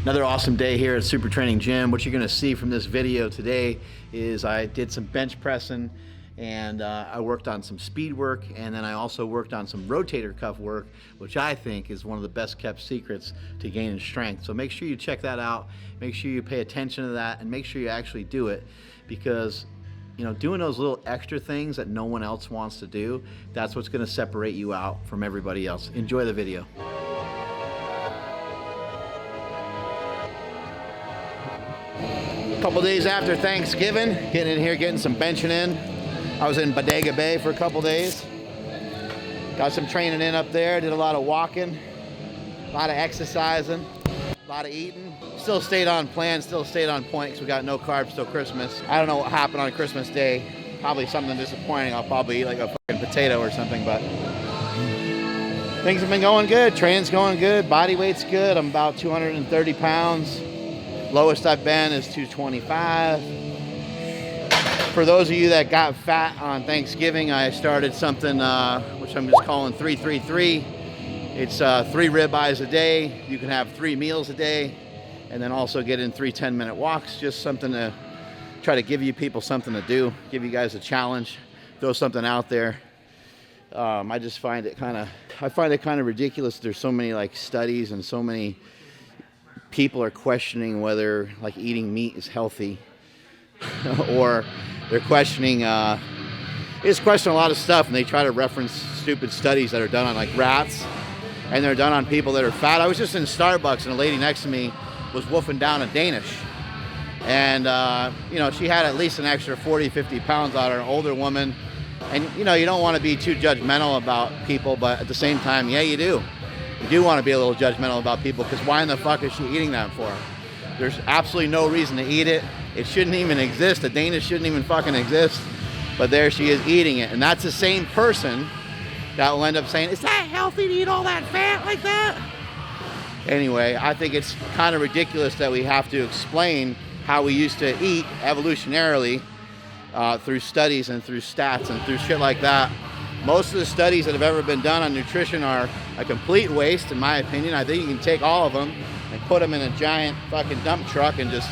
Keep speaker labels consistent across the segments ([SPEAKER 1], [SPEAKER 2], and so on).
[SPEAKER 1] Another awesome day here at SuperTraining Gym. What you're gonna see from this video today is I did some bench pressing and I worked on some speed work, and then I also worked on some rotator cuff work, which I think is one of the best kept secrets to gaining strength. So make sure you check that out, make sure you pay attention to that, and make sure you actually do it, because doing those little extra things that no one else wants to do, that's what's gonna separate you out from everybody else. Enjoy the video. Couple days after Thanksgiving, getting in here, getting some benching in. I was in Bodega Bay for a couple days. Got some training in up there, did a lot of walking, a lot of exercising, a lot of eating. Still stayed on plan, still stayed on point because we got no carbs till Christmas. I don't know what happened on Christmas Day. Probably something disappointing. I'll probably eat like a fucking potato or something, but things have been going good. Training's going good, body weight's good. I'm about 230 pounds. Lowest I've been is 225. For those of you that got fat on Thanksgiving, I started something which I'm just calling 333. It's 3 ribeyes a day. You can have 3 meals a day, and then also get in 3 10-minute walks. Just something to try to give you people something to do, give you guys a challenge, throw something out there. I just find it kind of ridiculous. There's so many like studies and so many people are questioning whether like eating meat is healthy or they're questioning just question a lot of stuff, and they try to reference stupid studies that are done on like rats, and they're done on people that are fat. I was just in Starbucks and a lady next to me was wolfing down a Danish, and she had at least an extra 40-50 pounds on her, an older woman, and you don't want to be too judgmental about people, but at the same time, yeah, you do. You do want to be a little judgmental about people, because why in the fuck is she eating that for? There's absolutely no reason to eat it. It shouldn't even exist. The Danish shouldn't even fucking exist. But there she is eating it. And that's the same person that will end up saying, is that healthy to eat all that fat like that? Anyway, I think it's kind of ridiculous that we have to explain how we used to eat evolutionarily through studies and through stats and through shit like that. Most of the studies that have ever been done on nutrition are a complete waste, in my opinion. I think you can take all of them and put them in a giant fucking dump truck and just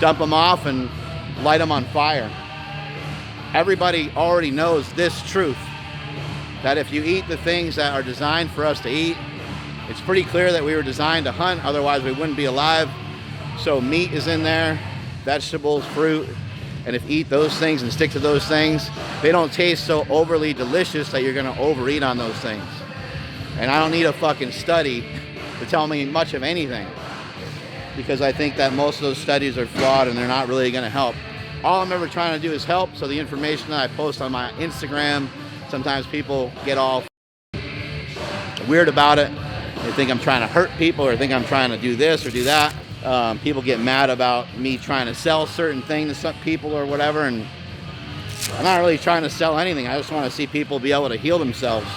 [SPEAKER 1] dump them off and light them on fire. Everybody already knows this truth, that if you eat the things that are designed for us to eat, it's pretty clear that we were designed to hunt, otherwise we wouldn't be alive. So meat is in there, vegetables, fruit. And if you eat those things and stick to those things, they don't taste so overly delicious that you're gonna overeat on those things. And I don't need a fucking study to tell me much of anything, because I think that most of those studies are flawed and they're not really gonna help. All I'm ever trying to do is help, so the information that I post on my Instagram, sometimes people get all weird about it. They think I'm trying to hurt people, or think I'm trying to do this or do that. People get mad about me trying to sell certain things to some people or whatever, and I'm not really trying to sell anything. I just want to see people be able to heal themselves.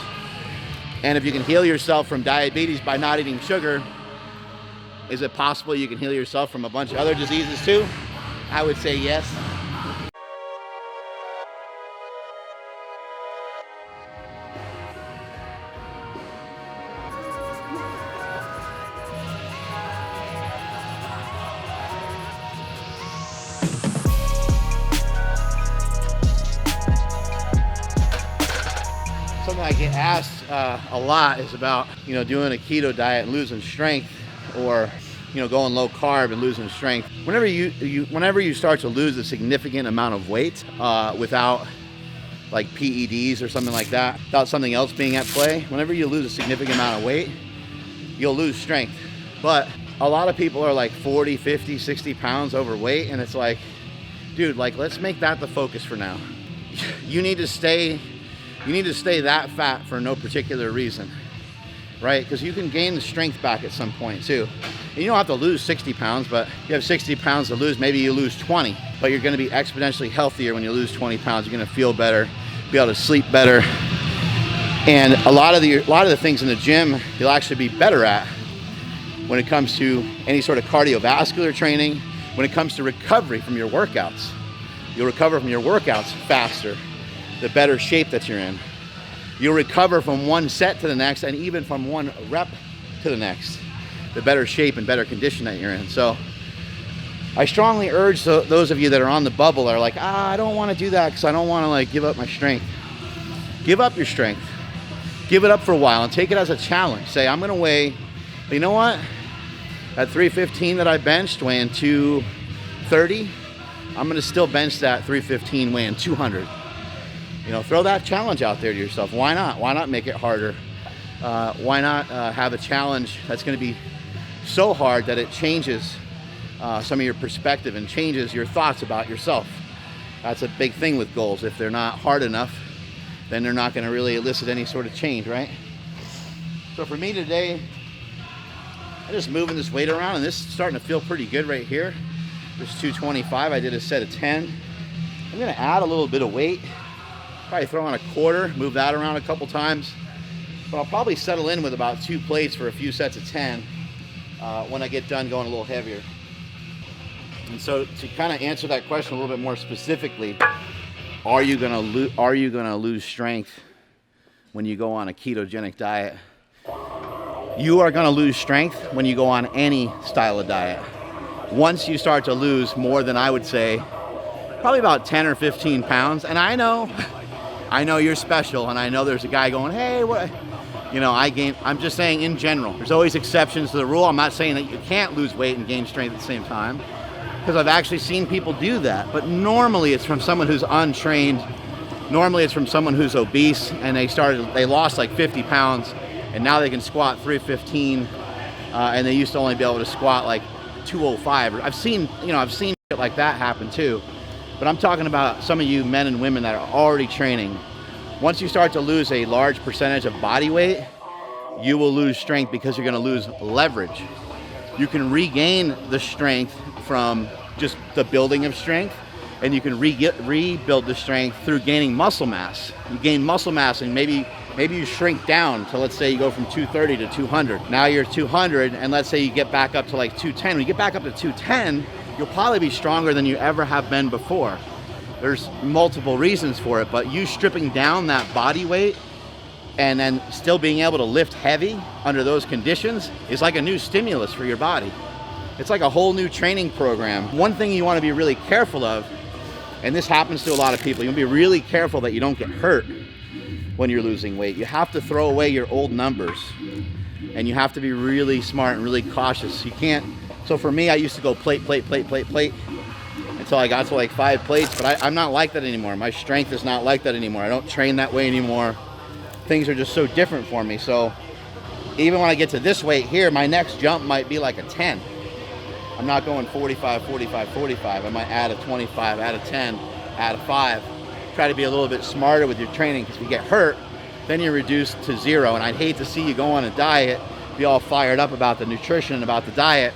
[SPEAKER 1] And if you can heal yourself from diabetes by not eating sugar, is it possible you can heal yourself from a bunch of other diseases too? I would say yes. Something I get asked a lot is about doing a keto diet and losing strength, or going low carb and losing strength. Whenever you start to lose a significant amount of weight without like PEDs or something like that, without something else being at play, whenever you lose a significant amount of weight, you'll lose strength. But a lot of people are like 40, 50, 60 pounds overweight, and it's like, dude, like, let's make that the focus for now. You need to stay that fat for no particular reason, right? Because you can gain the strength back at some point too. And you don't have to lose 60 pounds, but you have 60 pounds to lose. Maybe you lose 20, but you're going to be exponentially healthier when you lose 20 pounds. You're going to feel better, be able to sleep better. And a lot of the things in the gym, you'll actually be better at when it comes to any sort of cardiovascular training, when it comes to recovery from your workouts. You'll recover from your workouts faster, the better shape that you're in. You'll recover from one set to the next, and even from one rep to the next. the better shape and better condition that you're in. So I strongly urge those of you that are on the bubble that are like, I don't want to do that because I don't want to like give up my strength. Give up your strength. Give it up for a while and take it as a challenge. Say, I'm going to weigh, you know what? At 315 that I benched, weighing 230, I'm going to still bench that 315 weighing 200. You know, throw that challenge out there to yourself. Why not? Why not make it harder? Why not have a challenge that's going to be so hard that it changes some of your perspective and changes your thoughts about yourself? That's a big thing with goals. If they're not hard enough, then they're not going to really elicit any sort of change, right? So for me today, I'm just moving this weight around, and this is starting to feel pretty good right here. This 225, I did a set of 10. I'm going to add a little bit of weight. Probably throw on a quarter, move that around a couple times. But I'll probably settle in with about 2 plates for a few sets of 10 when I get done going a little heavier. And so to kind of answer that question a little bit more specifically, are you gonna lose strength when you go on a ketogenic diet? You are gonna lose strength when you go on any style of diet. Once you start to lose more than, I would say, probably about 10 or 15 pounds, and I know you're special, and I know there's a guy going, hey, what? You know, I'm just saying in general. There's always exceptions to the rule. I'm not saying that you can't lose weight and gain strength at the same time, because I've actually seen people do that. But normally it's from someone who's untrained. Normally it's from someone who's obese and they lost like 50 pounds and now they can squat 315 and they used to only be able to squat like 205. I've seen shit like that happen too. But I'm talking about some of you men and women that are already training. Once you start to lose a large percentage of body weight, you will lose strength because you're going to lose leverage. You can regain the strength from just the building of strength, and you can rebuild the strength through gaining muscle mass. You gain muscle mass, and maybe you shrink down to, let's say you go from 230 to 200. Now you're 200, and let's say you get back up to like 210. When you get back up to 210, you'll probably be stronger than you ever have been before. There's multiple reasons for it, but you stripping down that body weight and then still being able to lift heavy under those conditions is like a new stimulus for your body. It's like a whole new training program. One thing you want to be really careful of, and this happens to a lot of people, you'll be really careful that you don't get hurt when you're losing weight. You have to throw away your old numbers, and you have to be really smart and really cautious. You can't, so for me, I used to go plate until I got to like 5 plates, but I'm not like that anymore. My strength is not like that anymore. I don't train that way anymore. Things are just so different for me. So even when I get to this weight here, my next jump might be like a 10. I'm not going 45, 45, 45. I might add a 25, add a 10, add a 5. Try to be a little bit smarter with your training, because if you get hurt, then you're reduced to 0. And I'd hate to see you go on a diet, be all fired up about the nutrition and about the diet,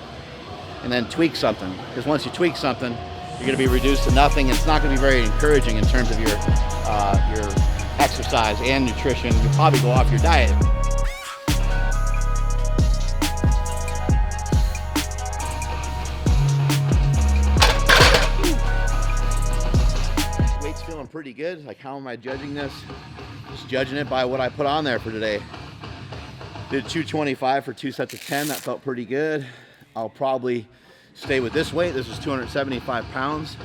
[SPEAKER 1] and then tweak something. Because once you tweak something, you're going to be reduced to nothing. It's not going to be very encouraging in terms of your exercise and nutrition. You'll probably go off your diet. Weight's feeling pretty good. Like, how am I judging this? Just judging it by what I put on there for today. Did 225 for 2 sets of 10. That felt pretty good. I'll probably stay with this weight. This is 275 pounds.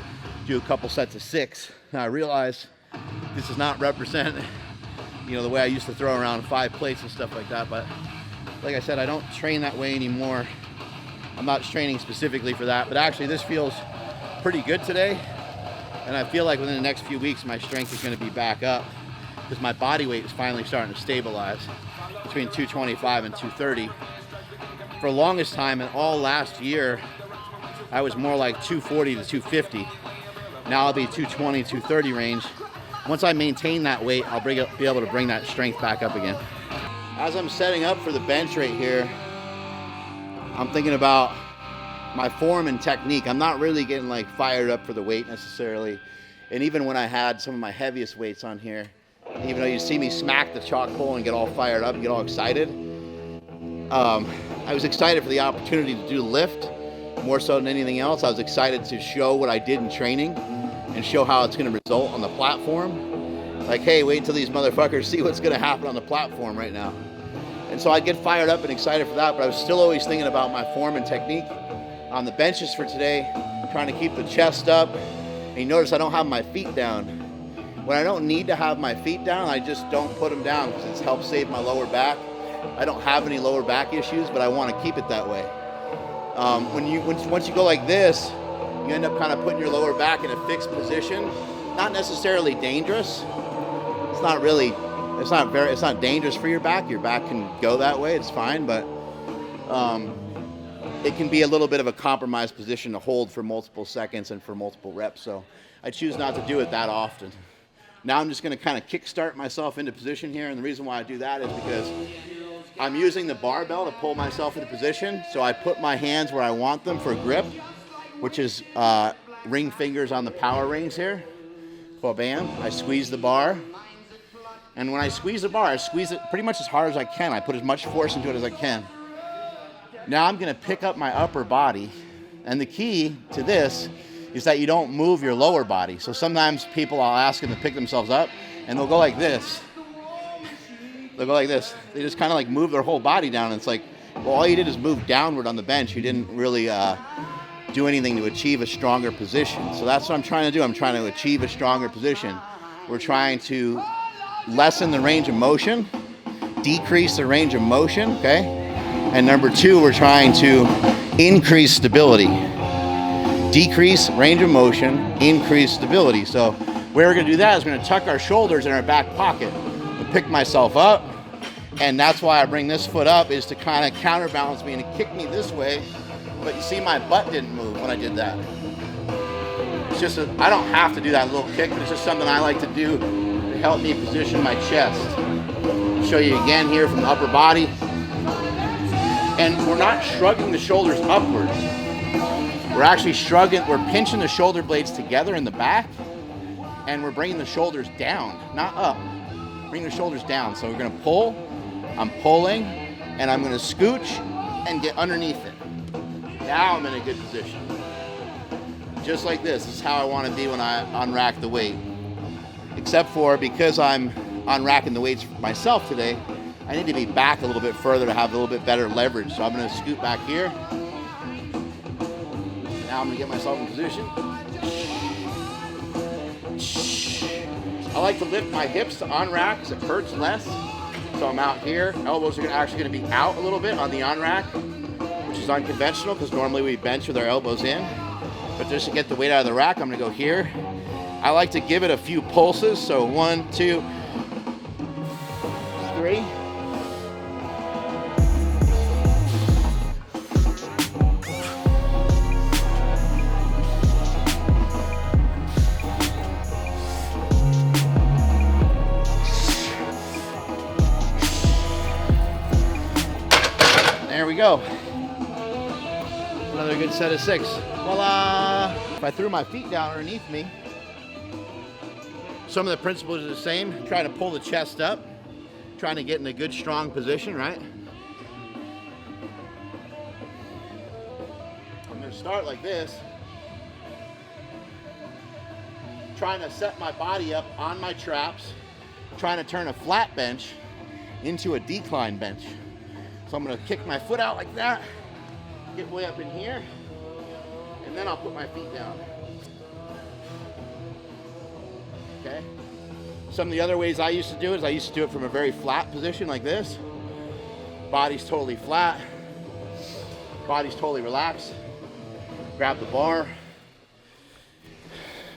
[SPEAKER 1] Do a couple sets of 6. Now I realize this does not represent, the way I used to throw around 5 plates and stuff like that. But like I said, I don't train that way anymore. I'm not training specifically for that. But actually, this feels pretty good today. And I feel like within the next few weeks, my strength is going to be back up, because my body weight is finally starting to stabilize between 225 and 230. For the longest time, and all last year, I was more like 240 to 250. Now I'll be 220, 230 range. Once I maintain that weight, I'll be able to bring that strength back up again. As I'm setting up for the bench right here, I'm thinking about my form and technique. I'm not really getting like fired up for the weight necessarily. And even when I had some of my heaviest weights on here, even though you see me smack the chalk pole and get all fired up and get all excited, I was excited for the opportunity to do the lift. More so than anything else, I was excited to show what I did in training and show how it's going to result on the platform. Like, hey, wait till these motherfuckers see what's going to happen on the platform right now. And so I get fired up and excited for that, but I was still always thinking about my form and technique. On the benches for today, I'm trying to keep the chest up. And you notice I don't have my feet down. When I don't need to have my feet down, I just don't put them down because it's helped save my lower back. I don't have any lower back issues, but I want to keep it that way. Once you go like this, you end up kind of putting your lower back in a fixed position. Not necessarily dangerous. It's not dangerous for your back. Your back can go that way, it's fine, but it can be a little bit of a compromised position to hold for multiple seconds and for multiple reps. So I choose not to do it that often. Now I'm just going to kind of kickstart myself into position here, and the reason why I do that is because I'm using the barbell to pull myself into position. So I put my hands where I want them for grip, which is ring fingers on the power rings here. Well, bam, I squeeze the bar. And when I squeeze the bar, I squeeze it pretty much as hard as I can. I put as much force into it as I can. Now I'm going to pick up my upper body. And the key to this is that you don't move your lower body. So sometimes people, I'll ask them to pick themselves up, and they'll go like this. They'll go like this. They just kind of like move their whole body down. And it's like, well, all you did is move downward on the bench. You didn't really do anything to achieve a stronger position. So that's what I'm trying to do. I'm trying to achieve a stronger position. We're trying to lessen the range of motion, decrease the range of motion, okay? And number two, we're trying to increase stability. Decrease range of motion, increase stability. So where we're gonna do that is we're gonna tuck our shoulders in our back pocket and pick myself up. And that's why I bring this foot up, is to kind of counterbalance me and to kick me this way. But you see my butt didn't move when I did that. It's just, I don't have to do that little kick, but it's just something I like to do to help me position my chest. I'll show you again here from the upper body. And we're not shrugging the shoulders upward. We're actually shrugging, we're pinching the shoulder blades together in the back, and we're bringing the shoulders down, not up. Bring the shoulders down. So we're gonna pull, I'm pulling, and I'm gonna scooch and get underneath it. Now I'm in a good position. Just like this. This is how I want to be when I unrack the weight. Except for, because I'm unracking the weights myself today, I need to be back a little bit further to have a little bit better leverage. So I'm going to scoot back here. Now I'm going to get myself in position. I like to lift my hips to unrack because it hurts less. So I'm out here. Elbows are actually going to be out a little bit on the unrack, which is unconventional because normally we bench with our elbows in. But just to get the weight out of the rack, I'm going to go here. I like to give it a few pulses. So 1, 2, 3. There we go. Another good set of 6. Voila! If I threw my feet down underneath me, some of the principles are the same. Trying to pull the chest up, trying to get in a good strong position, right? I'm going to start like this, trying to set my body up on my traps, trying to turn a flat bench into a decline bench. So I'm going to kick my foot out like that, get way up in here, and then I'll put my feet down. Okay? Some of the other ways I used to do it is I used to do it from a very flat position like this. Body's totally flat. Body's totally relaxed. Grab the bar.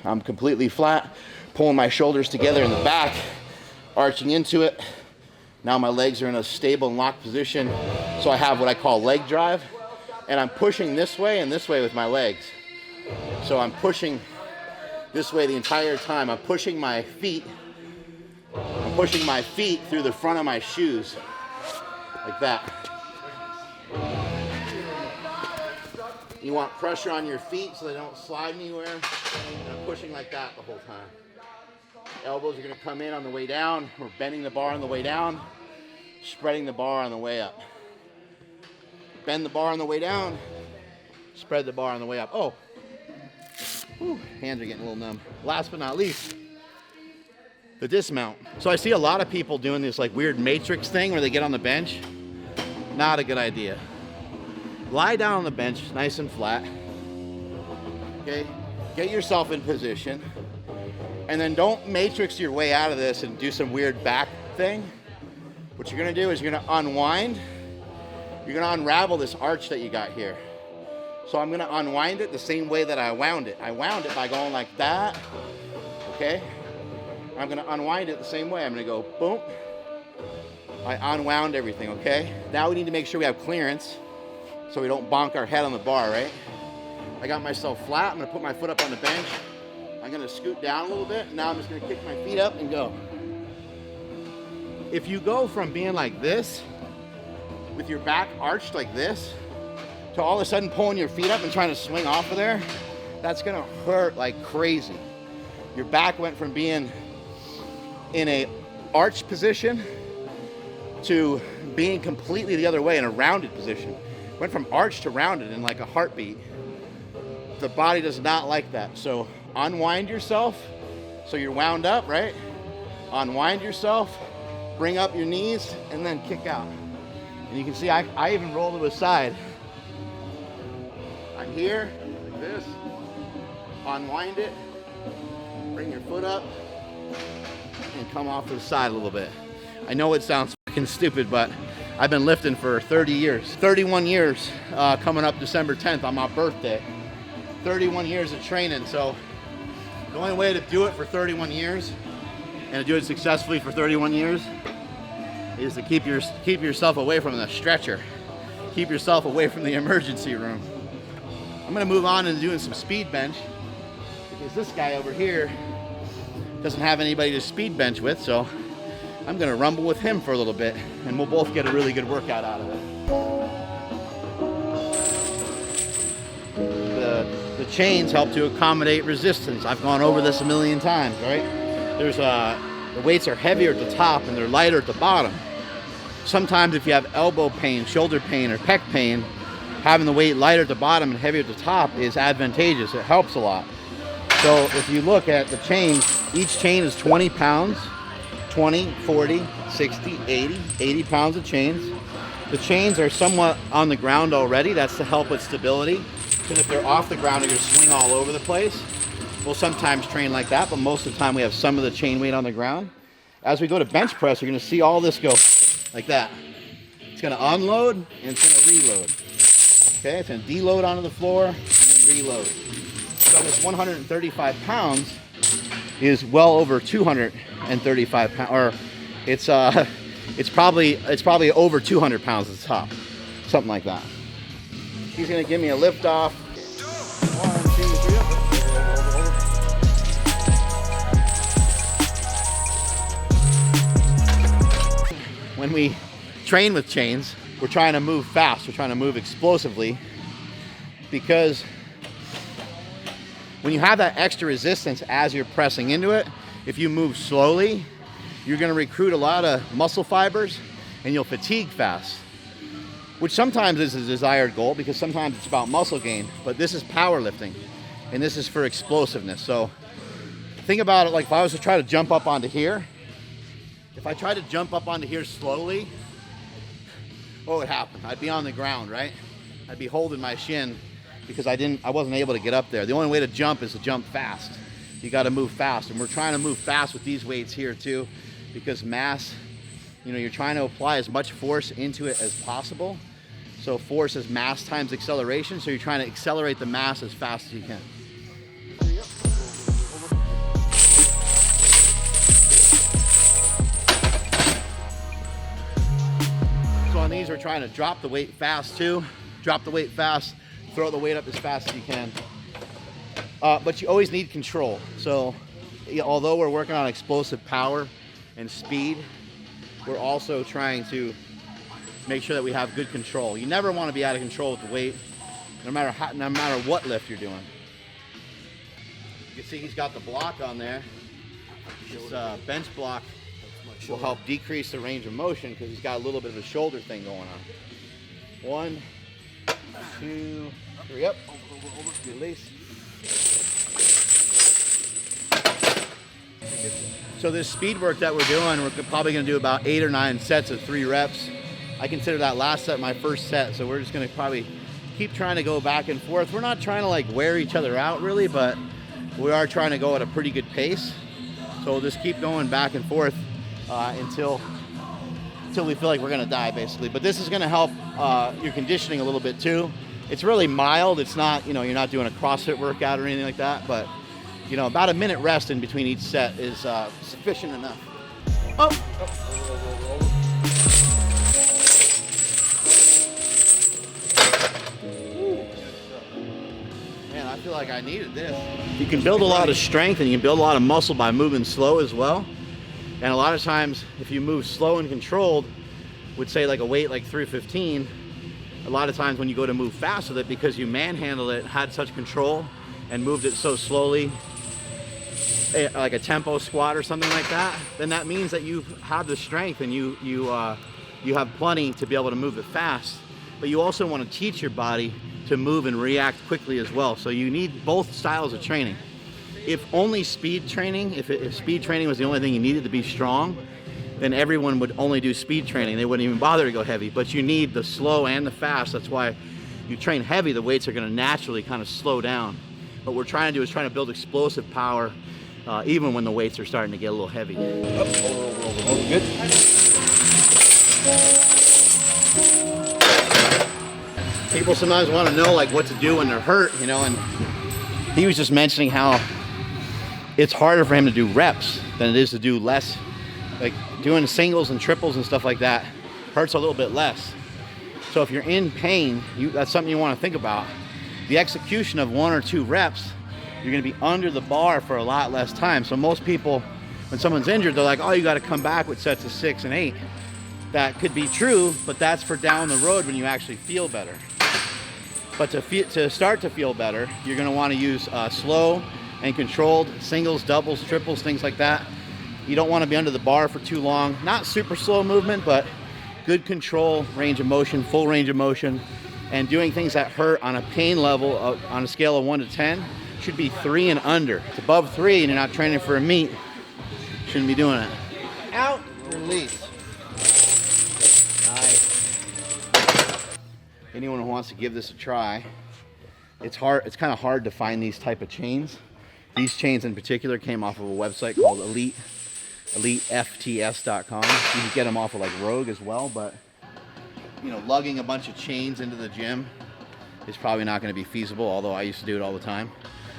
[SPEAKER 1] I'm completely flat. Pulling my shoulders together in the back, arching into it. Now my legs are in a stable and locked position. So I have what I call leg drive. And I'm pushing this way and this way with my legs. So I'm pushing this way the entire time. I'm pushing my feet. I'm pushing my feet through the front of my shoes. Like that. You want pressure on your feet so they don't slide anywhere. And I'm pushing like that the whole time. Elbows are going to come in on the way down. We're bending the bar on the way down. Spreading the bar on the way up. Bend the bar on the way down. Spread the bar on the way up. Oh. Whew, hands are getting a little numb. Last but not least, the dismount. So I see a lot of people doing this like weird matrix thing where they get on the bench Not a good idea. Lie down on the bench, nice and flat. Okay, get yourself in position. And then don't matrix your way out of this and do some weird back thing. What you're gonna do is you're gonna unwind. You're gonna unravel this arch that you got here. So I'm gonna unwind it the same way that I wound it. I wound it by going like that, okay? I'm gonna unwind it the same way. I'm gonna go boom. I unwound everything, okay? Now we need to make sure we have clearance so we don't bonk our head on the bar, right? I got myself flat. I'm gonna put my foot up on the bench. I'm gonna scoot down a little bit. Now I'm just gonna kick my feet up and go. If you go from being like this, with your back arched like this, to all of a sudden pulling your feet up and trying to swing off of there, that's gonna hurt like crazy. Your back went from being in a arched position to being completely the other way in a rounded position. Went from arched to rounded in like a heartbeat. The body does not like that. So unwind yourself so you're wound up, right? Unwind yourself, bring up your knees, and then kick out. And you can see I even roll to the side. I'm here, like this. Unwind it, bring your foot up, and come off to the side a little bit. I know it sounds fucking stupid, but I've been lifting for 30 years. 31 years coming up December 10th on my birthday. 31 years of training, so the only way to do it for 31 years and to do it successfully for 31 years is to keep yourself away from the stretcher. Keep yourself away from the emergency room. I'm gonna move on and doing some speed bench because this guy over here doesn't have anybody to speed bench with, so I'm gonna rumble with him for a little bit and we'll both get a really good workout out of it. The chains help to accommodate resistance. I've gone over this a million times, right? The weights are heavier at the top and they're lighter at the bottom. Sometimes if you have elbow pain, shoulder pain, or pec pain, having the weight lighter at the bottom and heavier at the top is advantageous. It helps a lot. So if you look at the chains, each chain is 20 pounds, 20, 40, 60, 80 pounds of chains. The chains are somewhat on the ground already. That's to help with stability. Because if they're off the ground, they're going to swing all over the place. We'll sometimes train like that, but most of the time we have some of the chain weight on the ground. As we go to bench press, you're going to see all this go like that. It's going to unload and it's going to reload. Okay, it's going to deload onto the floor and then reload. So this 135 pounds is well over 235 pounds, or it's probably over 200 pounds at the top, something like that. He's gonna give me a lift off. 1, 2, 3. When we train with chains, we're trying to move fast. We're trying to move explosively because when you have that extra resistance as you're pressing into it, if you move slowly, you're gonna recruit a lot of muscle fibers and you'll fatigue fast, which sometimes is a desired goal because sometimes it's about muscle gain, but this is powerlifting and this is for explosiveness. So think about it like if I was to try to jump up onto here, if I tried to jump up onto here slowly, what would happen? I'd be on the ground, right? I'd be holding my shin because I wasn't able to get up there. The only way to jump is to jump fast. You got to move fast, and we're trying to move fast with these weights here too, because mass, you're trying to apply as much force into it as possible. So force is mass times acceleration, so you're trying to accelerate the mass as fast as you can. So on these, we're trying to drop the weight fast too. Drop the weight fast, throw the weight up as fast as you can. But you always need control. So although we're working on explosive power and speed, we're also trying to make sure that we have good control. You never want to be out of control with the weight, no matter what lift you're doing. You can see he's got the block on there. This bench block will help decrease the range of motion because he's got a little bit of a shoulder thing going on. 1, 2, 3, up, release. So this speed work that we're doing, we're probably going to do about 8 or 9 sets of 3 reps. I consider that last set my first set, so we're just gonna probably keep trying to go back and forth. We're not trying to like wear each other out really, but we are trying to go at a pretty good pace. So we'll just keep going back and forth until we feel like we're gonna die, basically. But this is gonna help your conditioning a little bit too. It's really mild. It's not, you're not doing a CrossFit workout or anything like that, but about a minute rest in between each set is sufficient enough. Oh! Man, I feel like I needed this. You can build a lot of strength and you can build a lot of muscle by moving slow as well. And a lot of times, if you move slow and controlled, would say like a weight like 315, a lot of times when you go to move fast with it, because you manhandled it, had such control, and moved it so slowly, like a tempo squat or something like that, then that means that you have the strength and you have plenty to be able to move it fast. But you also want to teach your body to move and react quickly as well. So you need both styles of training. If only speed training, if speed training was the only thing you needed to be strong, then everyone would only do speed training. They wouldn't even bother to go heavy. But you need the slow and the fast. That's why you train heavy, the weights are going to naturally kind of slow down. What we're trying to do is trying to build explosive power even when the weights are starting to get a little heavy. Oh, good. People sometimes want to know like what to do when they're hurt, and he was just mentioning how it's harder for him to do reps than it is to do less. Like doing singles and triples and stuff like that hurts a little bit less. So if you're in pain, that's something you want to think about. The execution of 1 or 2 reps, you're going to be under the bar for a lot less time. So most people, when someone's injured, they're like, oh, you got to come back with sets of 6 and 8. That could be true, but that's for down the road when you actually feel better. But to start to feel better, you're going to want to use slow and controlled singles, doubles, triples, things like that. You don't want to be under the bar for too long. Not super slow movement, but good control, range of motion, full range of motion, and doing things that hurt on a pain level on a scale of 1 to 10 should be 3 and under. It's above 3 and you're not training for a meet, shouldn't be doing it. Out, release. Nice. Anyone who wants to give this a try, it's kind of hard to find these type of chains. These chains in particular came off of a website called EliteFTS.com. You can get them off of like Rogue as well, but lugging a bunch of chains into the gym is probably not going to be feasible, although I used to do it all the time.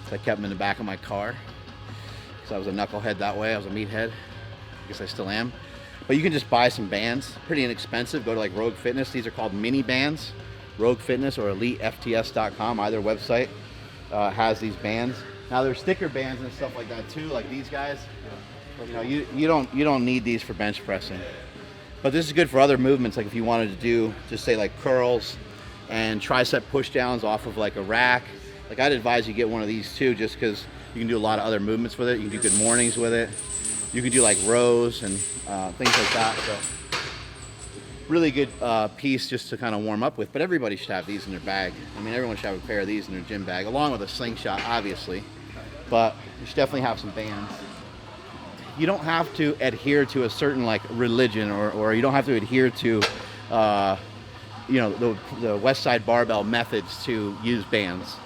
[SPEAKER 1] So I kept them in the back of my car because I was a knucklehead that way. I was a meathead. I guess I still am. But you can just buy some bands, pretty inexpensive. Go to like Rogue Fitness. These are called mini bands. Rogue Fitness or EliteFTS.com, either website has these bands. Now there's sticker bands and stuff like that too, like these guys. You don't need these for bench pressing, but this is good for other movements. Like if you wanted to do just say like curls and tricep push downs off of like a rack, like I'd advise you get one of these too, just because you can do a lot of other movements with it. You can do good mornings with it. You can do like rows and things like that. So really good piece just to kind of warm up with. But everybody should have these in their bag. I mean, everyone should have a pair of these in their gym bag, along with a slingshot, obviously. But you should definitely have some bands. You don't have to adhere to a certain like religion, or you don't have to adhere to the West Side Barbell methods to use bands.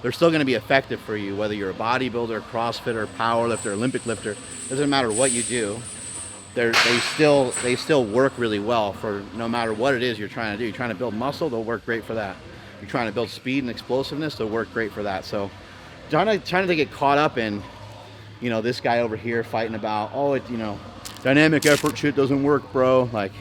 [SPEAKER 1] They're still going to be effective for you, whether you're a bodybuilder, CrossFitter, powerlifter, Olympic lifter. Doesn't matter what you do. They still work really well for no matter what it is you're trying to do. You're trying to build muscle, they'll work great for that. You're trying to build speed and explosiveness, they'll work great for that. So trying to get caught up in this guy over here fighting about, dynamic effort shit doesn't work, bro. Like,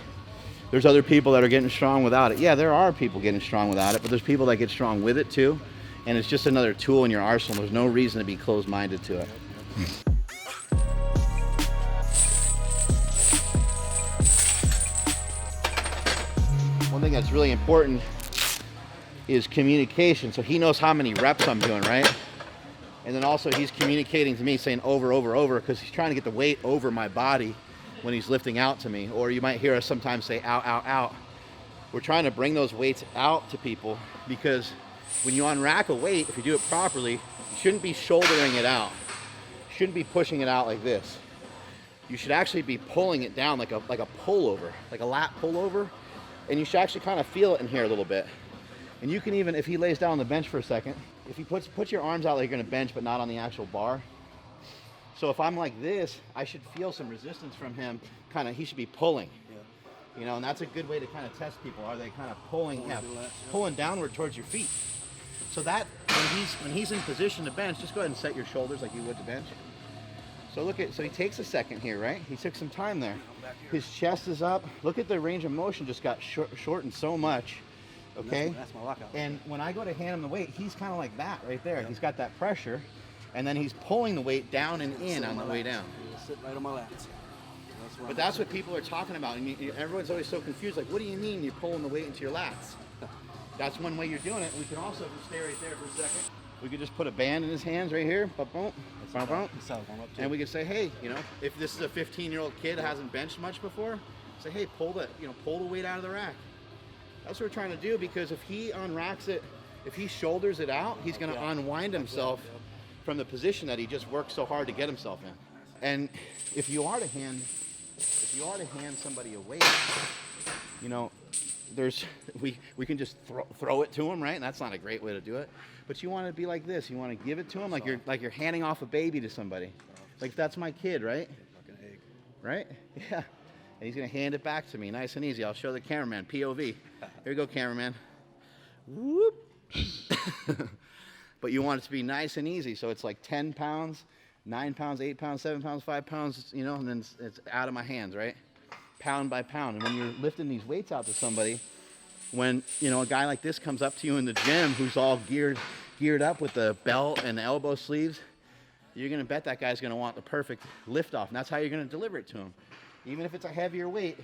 [SPEAKER 1] there's other people that are getting strong without it. Yeah, there are people getting strong without it, but there's people that get strong with it too. And it's just another tool in your arsenal. There's no reason to be closed-minded to it. One thing that's really important is communication. So he knows how many reps I'm doing, right? And then also he's communicating to me saying over, because he's trying to get the weight over my body when he's lifting out to me. Or you might hear us sometimes say out, out, out. We're trying to bring those weights out to people, because when you unrack a weight, if you do it properly, you shouldn't be shouldering it out. You shouldn't be pushing it out like this. You should actually be pulling it down like a pullover, like a lat pullover. And you should actually kind of feel it in here a little bit. And you can even, if he lays down on the bench for a second, if he put your arms out like you're gonna bench but not on the actual bar. So if I'm like this, I should feel some resistance from him. Kind of, he should be pulling. Yeah. You know, and that's a good way to kind of test people. Are they kind of pulling, pulling downward towards your feet? So that, when he's in position to bench, just go ahead and set your shoulders like you would to bench. So look at, so he takes a second here, right? He took some time there. His chest is up. Look at the range of motion just got shortened so much. Okay?
[SPEAKER 2] That's my lockout.
[SPEAKER 1] And when I go to hand him the weight, he's kind of like that right there. He's got that pressure. And then he's pulling the weight down and in on the way down.
[SPEAKER 2] Sit right on my lats.
[SPEAKER 1] But that's what people are talking about. And everyone's always so confused. Like, what do you mean you're pulling the weight into your lats? That's one way you're doing it. We can also just stay right there for a second. We could just put a band in his hands right here. And we could say, hey, you know, if this is a 15-year-old kid that hasn't benched much before, say, hey, pull the weight out of the rack. That's what we're trying to do, because if he unracks it, if he shoulders it out, he's going to unwind himself from the position that he just worked so hard to get himself in. And if you are to hand somebody a weight, you know, we can just throw it to him, right? And that's not a great way to do it. But you want to be like this. You want to give it to him like you're handing off a baby to somebody. Like, that's my kid, right?
[SPEAKER 2] Like an egg.
[SPEAKER 1] Right? Yeah. And he's gonna hand it back to me, nice and easy. I'll show the cameraman, POV. Here you go, cameraman. Whoop. But you want it to be nice and easy, so it's like 10 pounds, 9 pounds, 8 pounds, 7 pounds, 5 pounds, you know, and then it's out of my hands, right? Pound by pound. And when you're lifting these weights out to somebody, when, you know, a guy like this comes up to you in the gym who's all geared up with the belt and the elbow sleeves, you're gonna bet that guy's gonna want the perfect lift off, and that's how you're gonna deliver it to him. Even if it's a heavier weight,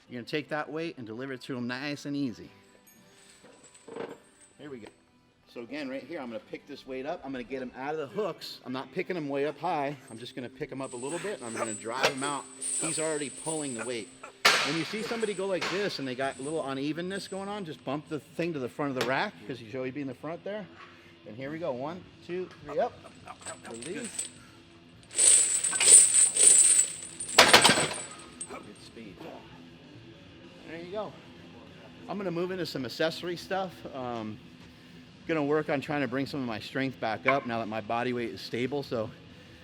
[SPEAKER 1] you're gonna take that weight and deliver it to him nice and easy. Here we go. So again, right here, I'm gonna pick this weight up. I'm gonna get him out of the hooks. I'm not picking him way up high. I'm just gonna pick him up a little bit, and I'm gonna drive him out. He's already pulling the weight. When you see somebody go like this and they got a little unevenness going on, just bump the thing to the front of the rack, because you should always be in the front there. And here we go, 1, 2, 3, up. Release. Good speed. There you go. I'm gonna move into some accessory stuff. Gonna work on trying to bring some of my strength back up now that my body weight is stable. So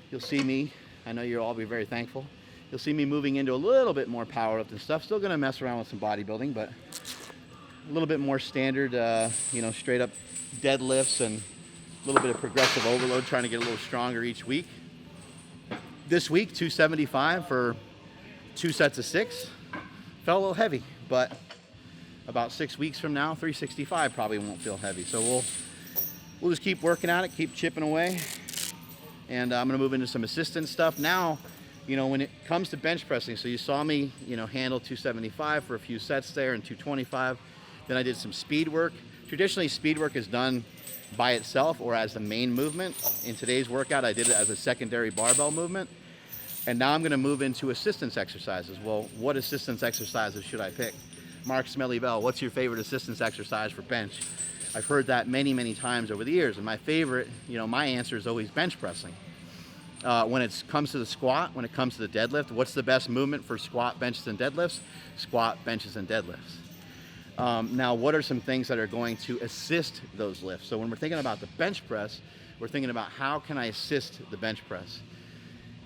[SPEAKER 1] you'll see me, I know you'll all be very thankful, you'll see me moving into a little bit more powerlifting stuff. Still gonna mess around with some bodybuilding, but a little bit more standard, you know, straight up deadlifts and a little bit of progressive overload, trying to get a little stronger each week. This week, 275 for 2 sets of 6. Felt a little heavy, but about 6 weeks from now, 365 probably won't feel heavy. So we'll just keep working at it, keep chipping away. And I'm gonna move into some assistance stuff. Now, you know, when it comes to bench pressing, so you saw me, you know, handle 275 for a few sets there and 225. Then I did some speed work. Traditionally, speed work is done by itself or as the main movement. In today's workout, I did it as a secondary barbell movement. And now I'm gonna move into assistance exercises. Well, what assistance exercises should I pick? Mark Smelly Bell, what's your favorite assistance exercise for bench? I've heard that many, many times over the years, and my favorite, you know, my answer is always bench pressing. When it comes to the squat, when it comes to the deadlift, what's the best movement for squat, benches, and deadlifts? Squat, benches, and deadlifts. Now, what are some things that are going to assist those lifts? So when we're thinking about the bench press, we're thinking about how can I assist the bench press?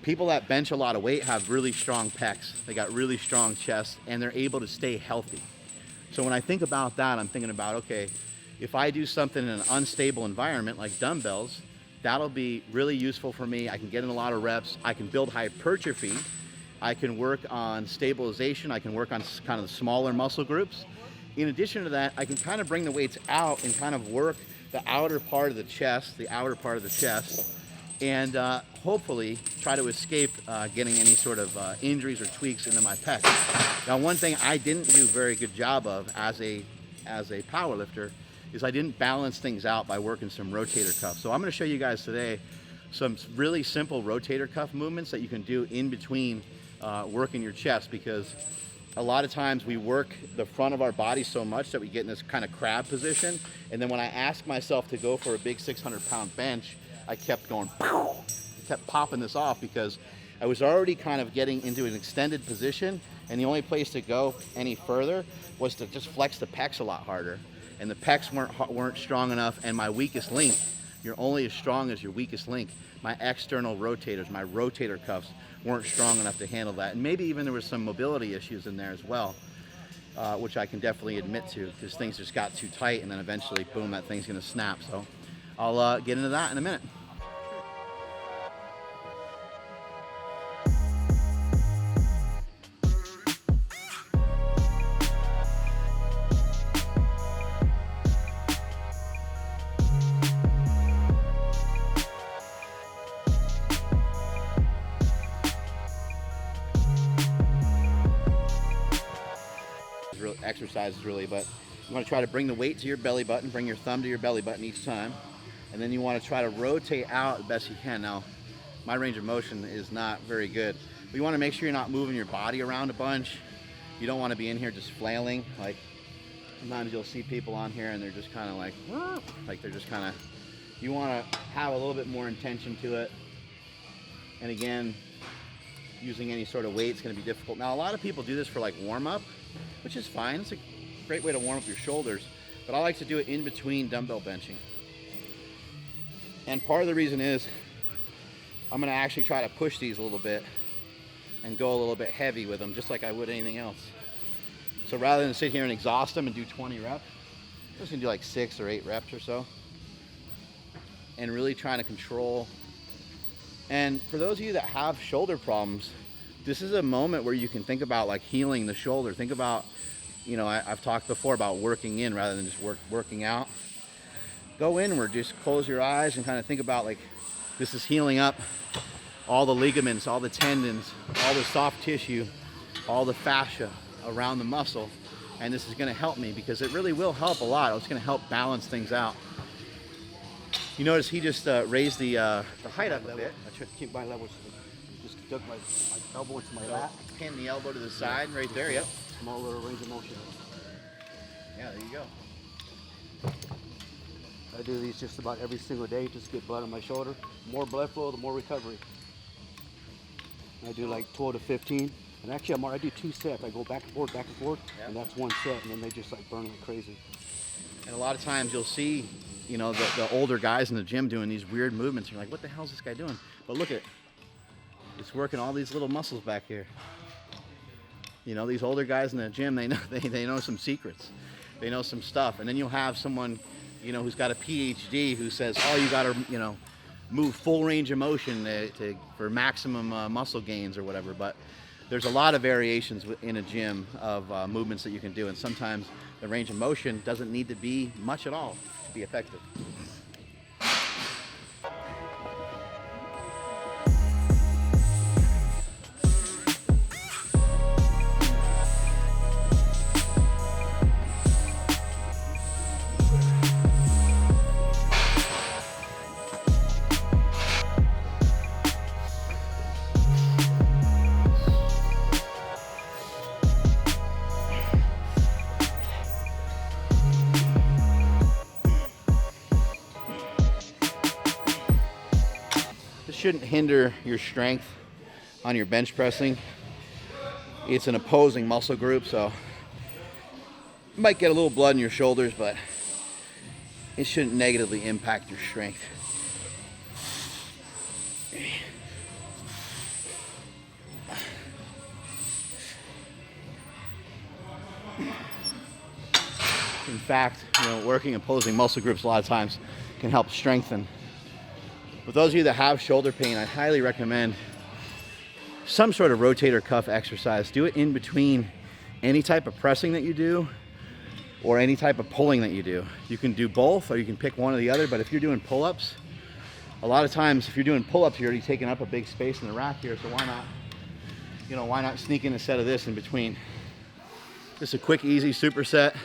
[SPEAKER 1] People that bench a lot of weight have really strong pecs. They got really strong chests, and they're able to stay healthy. So when I think about that, I'm thinking about, okay, if I do something in an unstable environment like dumbbells, that'll be really useful for me. I can get in a lot of reps. I can build hypertrophy. I can work on stabilization. I can work on kind of the smaller muscle groups. In addition to that, I can kind of bring the weights out and kind of work the outer part of the chest, and hopefully try to escape getting any sort of injuries or tweaks into my pecs. Now, one thing I didn't do a very good job of as a power lifter is I didn't balance things out by working some rotator cuffs. So I'm gonna show you guys today some really simple rotator cuff movements that you can do in between working your chest, because a lot of times we work the front of our body so much that we get in this kind of crab position. And then when I ask myself to go for a big 600-pound bench, I kept going, kept popping this off, because I was already kind of getting into an extended position, and the only place to go any further was to just flex the pecs a lot harder. And the pecs weren't strong enough, and my weakest link, you're only as strong as your weakest link. My external rotators, my rotator cuffs weren't strong enough to handle that. And maybe even there was some mobility issues in there as well, which I can definitely admit to, because things just got too tight, and then eventually, boom, that thing's gonna snap. So I'll get into that in a minute. Exercises really, but you want to try to bring the weight to your belly button, bring your thumb to your belly button each time, and then you want to try to rotate out the best you can. Now, my range of motion is not very good, but you want to make sure you're not moving your body around a bunch. You don't want to be in here just flailing. Like, sometimes you'll see people on here and they're just kind of like they're just kind of, you want to have a little bit more intention to it. And again, using any sort of weight is going to be difficult. Now, a lot of people do this for like warm up, which is fine. It's a great way to warm up your shoulders, but I like to do it in between dumbbell benching. And part of the reason is I'm gonna actually try to push these a little bit and go a little bit heavy with them, just like I would anything else. So rather than sit here and exhaust them and do 20 reps, I'm just gonna do like 6 or 8 reps or so, and really trying to control. And for those of you that have shoulder problems, this is a moment where you can think about like healing the shoulder. Think about, you know, I've talked before about working in rather than just working out. Go inward, just close your eyes and kind of think about like, this is healing up all the ligaments, all the tendons, all the soft tissue, all the fascia around the muscle. And this is gonna help me, because it really will help a lot. It's gonna help balance things out. You notice he just raised the height up a bit.
[SPEAKER 2] I try to keep my levels. Just duck my elbow into my lap.
[SPEAKER 1] Pin the elbow to the side right there, yep.
[SPEAKER 2] Small little range of motion.
[SPEAKER 1] Yeah, there you go.
[SPEAKER 2] I do these just about every single day, just get blood on my shoulder. The more blood flow, the more recovery. I do like 12 to 15. And actually, I do 2 sets. I go back and forth, yep. And that's 1 set, and then they just like burn like crazy.
[SPEAKER 1] And a lot of times you'll see, you know, the older guys in the gym doing these weird movements. You're like, what the hell is this guy doing? But look at it. It's working all these little muscles back here. You know, these older guys in the gym, they know some secrets. They know some stuff. And then you'll have someone, you know, who's got a PhD who says, oh, you got to, you know, move full range of motion for maximum muscle gains or whatever. But there's a lot of variations in a gym of movements that you can do. And sometimes the range of motion doesn't need to be much at all to be effective. Shouldn't hinder your strength on your bench pressing. It's an opposing muscle group, so you might get a little blood in your shoulders, but it shouldn't negatively impact your strength. In fact, you know, working opposing muscle groups a lot of times can help strengthen. For those of you that have shoulder pain, I highly recommend some sort of rotator cuff exercise. Do it in between any type of pressing that you do or any type of pulling that you do. You can do both, or you can pick one or the other, but if you're doing pull-ups, a lot of times if you're doing pull-ups, you're already taking up a big space in the rack here, so why not sneak in a set of this in between? Just a quick, easy superset.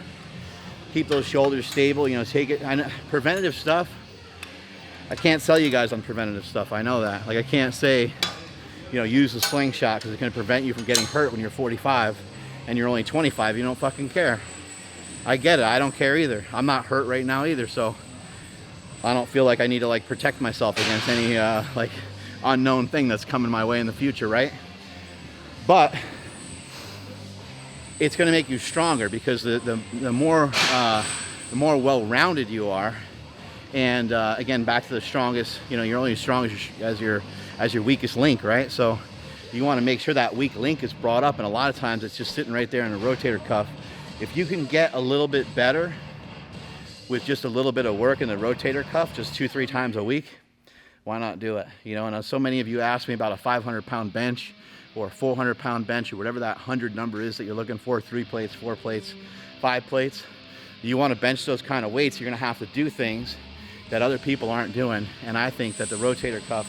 [SPEAKER 1] Keep those shoulders stable, you know, take it. I know, preventative stuff, I can't sell you guys on preventative stuff. I know that. Like, I can't say, you know, use the slingshot because it's going to prevent you from getting hurt when you're 45 and you're only 25. You don't fucking care. I get it. I don't care either. I'm not hurt right now either, so I don't feel like I need to like protect myself against any like unknown thing that's coming my way in the future, right? But it's going to make you stronger, because the more well-rounded you are, and again, back to the strongest, you know, you're only as strong as your weakest link, right? So you want to make sure that weak link is brought up, and a lot of times it's just sitting right there in the rotator cuff. If you can get a little bit better with just a little bit of work in the rotator cuff, just 2-3 times a week, why not do it? You know, and so many of you ask me about a 500-pound bench or a 400-pound bench, or whatever that 100 number is that you're looking for, 3 plates, 4 plates, 5 plates. You want to bench those kind of weights, you're going to have to do things that other people aren't doing, and I think that the rotator cuff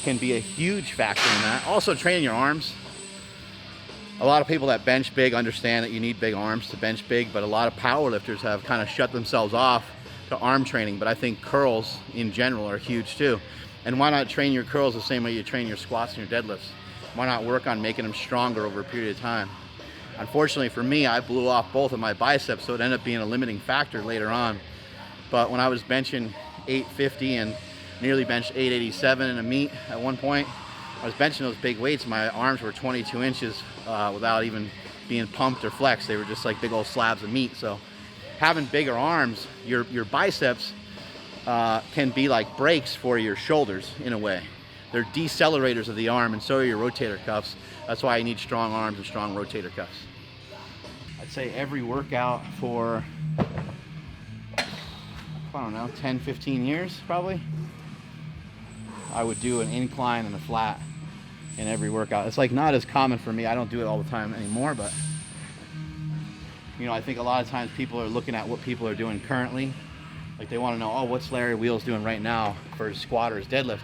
[SPEAKER 1] can be a huge factor in that. Also, training your arms. A lot of people that bench big understand that you need big arms to bench big, but a lot of power lifters have kind of shut themselves off to arm training. But I think curls in general are huge too. And why not train your curls the same way you train your squats and your deadlifts? Why not work on making them stronger over a period of time? Unfortunately for me, I blew off both of my biceps, so it ended up being a limiting factor later on. But when I was benching 850 and nearly benched 887 in a meet at one point, I was benching those big weights, my arms were 22 inches without even being pumped or flexed. They were just like big old slabs of meat. So having bigger arms, your biceps can be like brakes for your shoulders in a way. They're decelerators of the arm, and so are your rotator cuffs. That's why you need strong arms and strong rotator cuffs. I'd say every workout for, I don't know, 10, 15 years probably, I would do an incline and a flat in every workout. It's like not as common for me. I don't do it all the time anymore, but you know, I think a lot of times people are looking at what people are doing currently. Like they want to know, oh, what's Larry Wheels doing right now for his squat or his deadlift?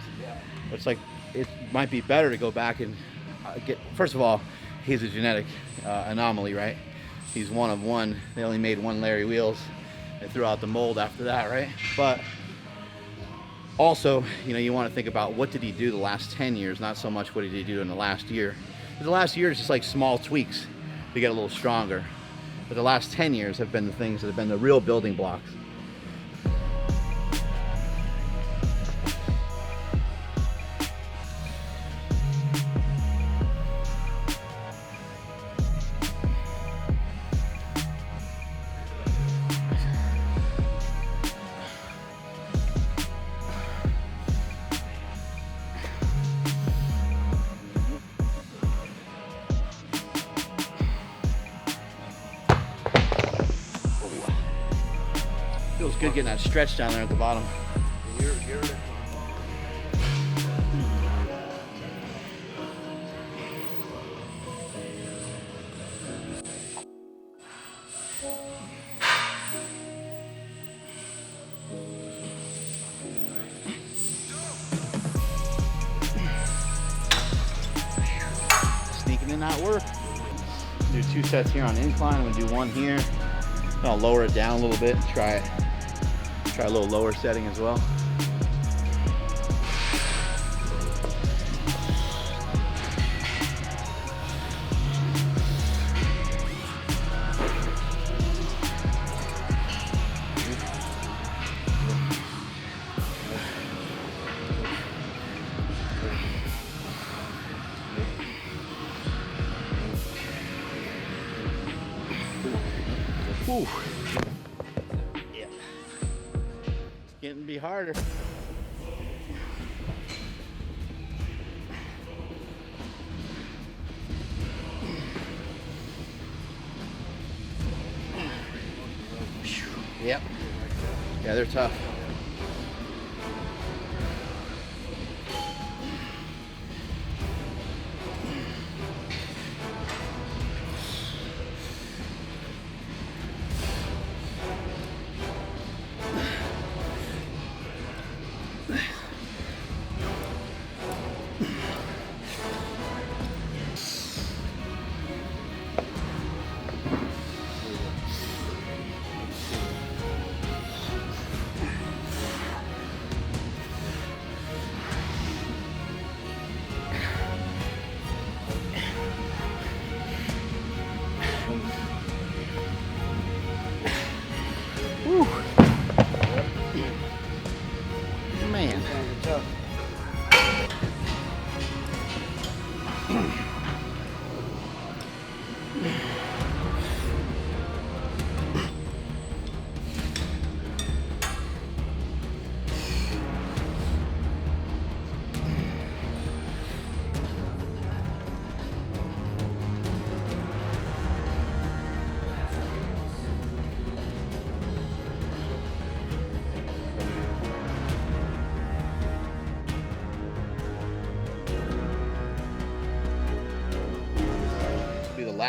[SPEAKER 1] It's like, it might be better to go back and get, first of all, he's a genetic anomaly, right? He's one of one. They only made one Larry Wheels. They threw out the mold after that, right? But also, you know, you want to think about what did he do the last 10 years, not so much what did he do in the last year. The last year is just like small tweaks to get a little stronger. But the last 10 years have been the things that have been the real building blocks. Feels good getting that stretch down there at the bottom. Sneaking in that work. Do 2 sets here on incline. I'm gonna do 1 here. I'll lower it down a little bit and try a little lower setting as well. Whew. Yeah. It's getting to be harder. Yep. Yeah, they're tough. Whew. Man.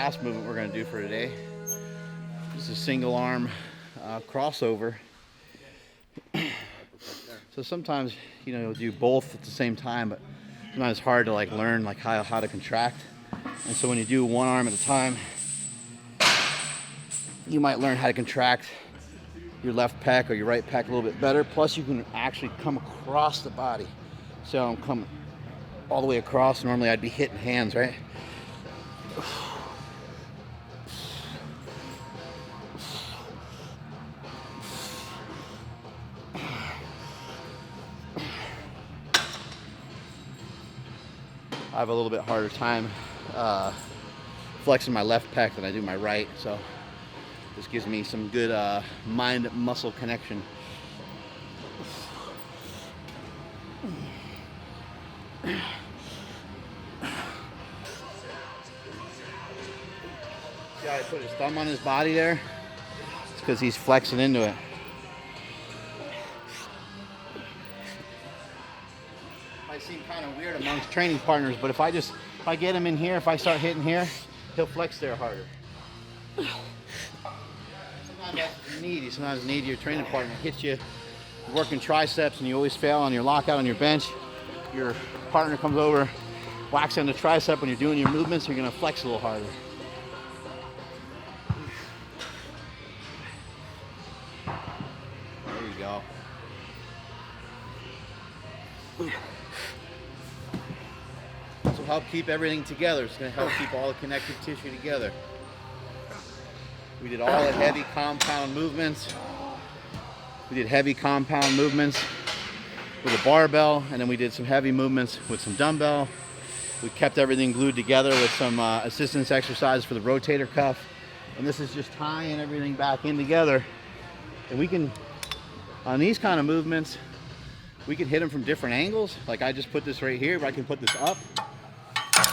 [SPEAKER 1] last movement we're going to do for today. This is a single arm crossover. So sometimes, you know, you'll do both at the same time, but sometimes it's hard to like learn like how to contract. And so when you do one arm at a time, you might learn how to contract your left pec or your right pec a little bit better. Plus you can actually come across the body. So I'm coming all the way across. Normally I'd be hitting hands, right? I have a little bit harder time flexing my left pec than I do my right, so this gives me some good mind-muscle connection. See how I put his thumb on his body there? It's because he's flexing into it. Might seem kind of weird amongst training partners, but if I get him in here, if I start hitting here, he'll flex there harder. Sometimes you need your training partner hits you, you're working triceps and you always fail on your lockout on your bench. Your partner comes over, whacks on the tricep when you're doing your movements, you're gonna flex a little harder. There you go. This will help keep everything together. It's gonna help keep all the connective tissue together. We did all the heavy compound movements. We did heavy compound movements with a barbell, and then we did some heavy movements with some dumbbell. We kept everything glued together with some assistance exercises for the rotator cuff. And this is just tying everything back in together. And we can, on these kind of movements, we can hit them from different angles. Like I just put this right here, but I can put this up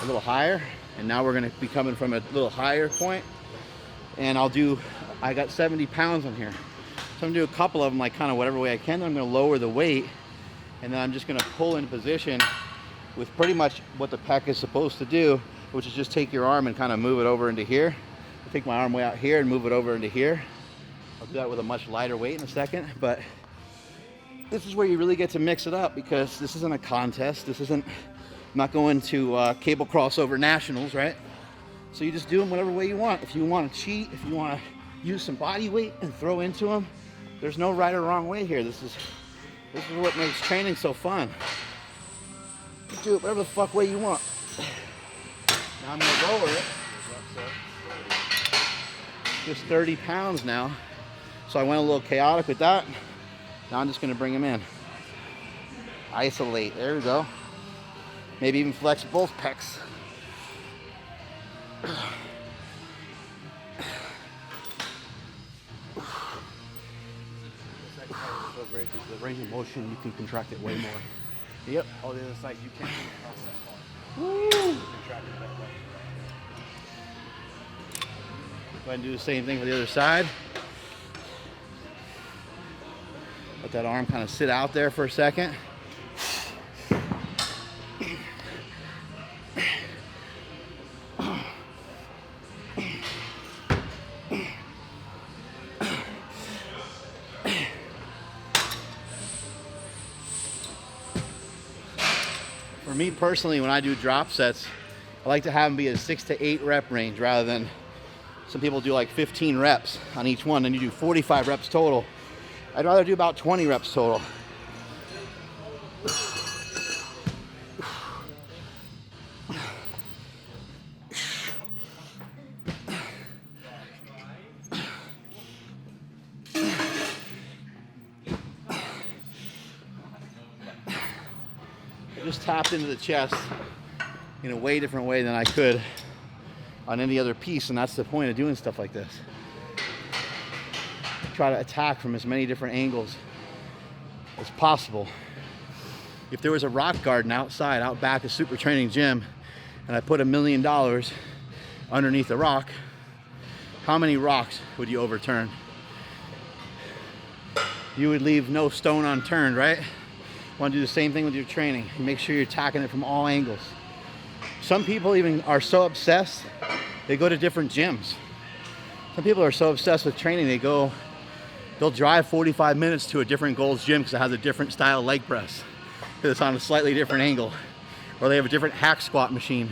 [SPEAKER 1] a little higher. And now we're gonna be coming from a little higher point. And I got 70 pounds on here. So I'm gonna do a couple of them like kind of whatever way I can. Then I'm gonna lower the weight, and then I'm just gonna pull into position with pretty much what the pec is supposed to do, which is just take your arm and kind of move it over into here. I'll take my arm way out here and move it over into here. I'll do that with a much lighter weight in a second, but this is where you really get to mix it up, because this isn't a contest. I'm not going to cable crossover nationals, right? So you just do them whatever way you want. If you want to cheat, if you want to use some body weight and throw into them, there's no right or wrong way here. This is what makes training so fun. You do it whatever the fuck way you want. Now I'm gonna lower it. Just 30 pounds now. So I went a little chaotic with that. Now I'm just gonna bring him in. Isolate, there we go. Maybe even flex both pecs.
[SPEAKER 2] So great because the range of motion, you can contract it way more.
[SPEAKER 1] Yep.
[SPEAKER 2] On the other side, you can't cross that far.
[SPEAKER 1] Woo!
[SPEAKER 2] Contract it that way.
[SPEAKER 1] Go ahead and do the same thing with the other side. Let that arm kind of sit out there for a second. For me personally, when I do drop sets, I like to have them be a 6 to 8 rep range rather than some people do like 15 reps on each one and you do 45 reps total. I'd rather do about 20 reps total. I just tapped into the chest in a way different way than I could on any other piece, and that's the point of doing stuff like this. Try to attack from as many different angles as possible. If there was a rock garden outside, out back of SuperTraining gym, and I put $1 million underneath the rock, how many rocks would you overturn? You would leave no stone unturned, right? Want to do the same thing with your training. Make sure you're attacking it from all angles. Some people even are so obsessed they go to different gyms. Some people are so obsessed with training, they'll drive 45 minutes to a different Gold's gym because it has a different style leg press, because it's on a slightly different angle, or they have a different hack squat machine.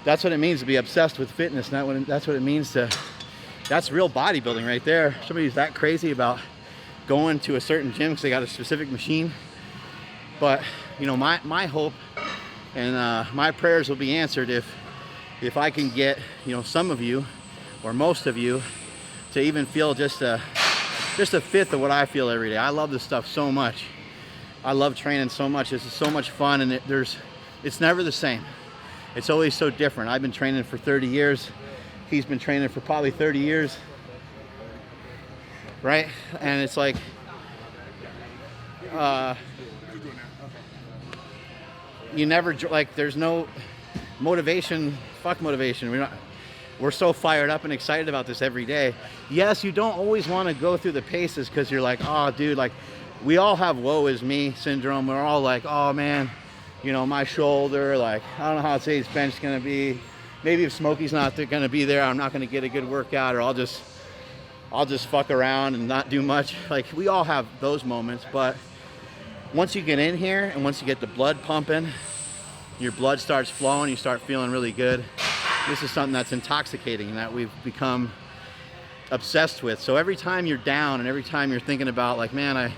[SPEAKER 1] That's what it means to be obsessed with fitness. That's what it means to, that's real bodybuilding right there. Somebody's that crazy about going to a certain gym because they got a specific machine. But you know, my hope and my prayers will be answered if I can get, you know, some of you or most of you to even feel just a fifth of what I feel every day. I love this stuff so much. I love training so much. This is so much fun, and it's never the same. It's always so different. I've been training for 30 years. He's been training for probably 30 years, right? And it's like, you never, like, there's no motivation. Fuck motivation. We're so fired up and excited about this every day. Yes, you don't always want to go through the paces because you're like, oh, dude, like, we all have woe is me syndrome. We're all like, oh man, you know, my shoulder, like, I don't know how today's bench is going to be. Maybe if Smokey's not going to be there, I'm not going to get a good workout, or I'll just fuck around and not do much. Like, we all have those moments, but once you get in here and once you get the blood pumping, your blood starts flowing, you start feeling really good. This is something that's intoxicating and that we've become obsessed with. So every time you're down and every time you're thinking about, like, man, I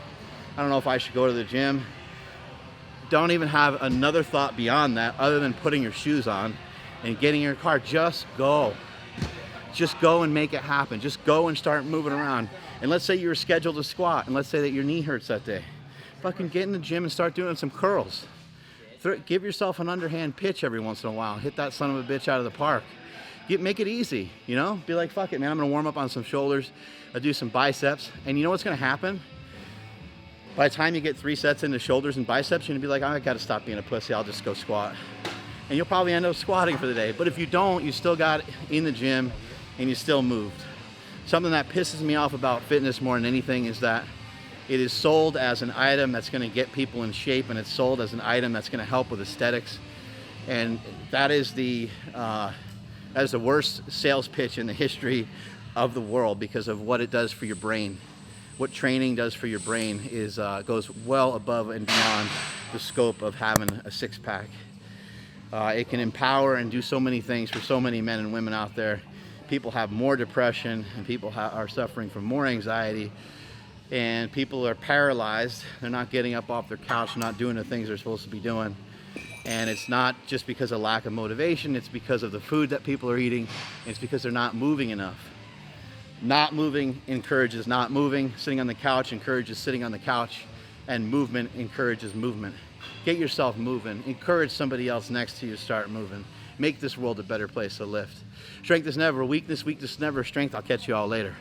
[SPEAKER 1] don't know if I should go to the gym, don't even have another thought beyond that other than putting your shoes on and getting in your car. Just go. Just go and make it happen. Just go and start moving around. And let's say you were scheduled to squat, and let's say that your knee hurts that day. Fucking get in the gym and start doing some curls. Give yourself an underhand pitch every once in a while. Hit that son of a bitch out of the park. Make it easy, you know? Be like, fuck it, man. I'm gonna warm up on some shoulders. I'll do some biceps. And you know what's gonna happen? By the time you get 3 sets into shoulders and biceps, you're gonna be like, I gotta stop being a pussy. I'll just go squat. And you'll probably end up squatting for the day. But if you don't, you still got in the gym and you still moved. Something that pisses me off about fitness more than anything is that it is sold as an item that's going to get people in shape, and it's sold as an item that's going to help with aesthetics. And that is the worst sales pitch in the history of the world because of what it does for your brain. What training does for your brain is goes well above and beyond the scope of having a six-pack. It can empower and do so many things for so many men and women out there. People have more depression, and people are suffering from more anxiety, and people are paralyzed. They're not getting up off their couch, not doing the things they're supposed to be doing. And it's not just because of lack of motivation, it's because of the food that people are eating, and it's because they're not moving enough. Not moving encourages not moving. Sitting on the couch encourages sitting on the couch, and movement encourages movement. Get yourself moving. Encourage somebody else next to you to start moving. Make this world a better place to live. Strength is never weakness, weakness is never strength. I'll catch you all later.